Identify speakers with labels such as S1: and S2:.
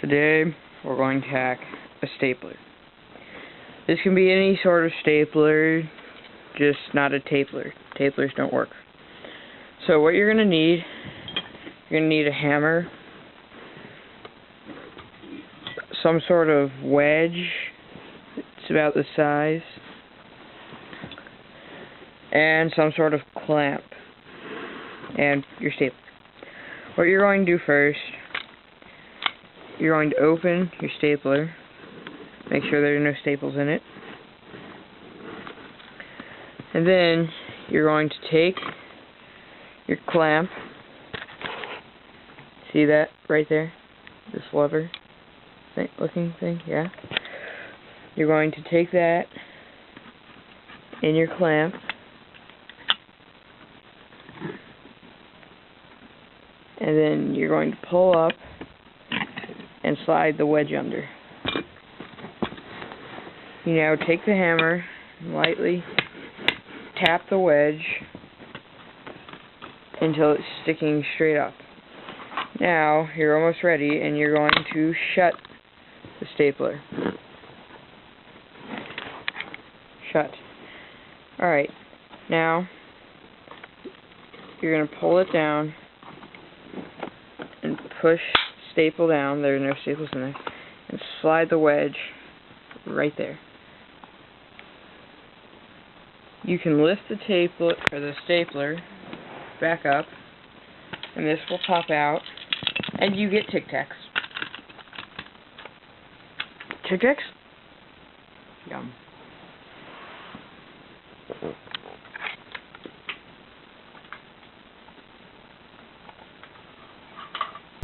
S1: Today we're going to hack a stapler. This can be any sort of stapler, just not a tapler. Taplers don't work. So what you're going to need, a hammer, some sort of wedge, it's about this size, and some sort of clamp, and your stapler. What you're going to do first, you're going to open your stapler, make sure there are no staples in it, and then you're going to take your clamp, see that right there, this lever looking thing, yeah? You're going to take that in your clamp, and then you're going to pull up and slide the wedge under. You now take the hammer and lightly tap the wedge until it's sticking straight up. Now you're almost ready, and you're going to shut the stapler. Shut. Alright, now you're going to pull it down and push staple down, there are no staples in there, and slide the wedge right there. You can lift the stapler back up, and this will pop out, and you get Tic Tacs. Tic Tacs? Yum.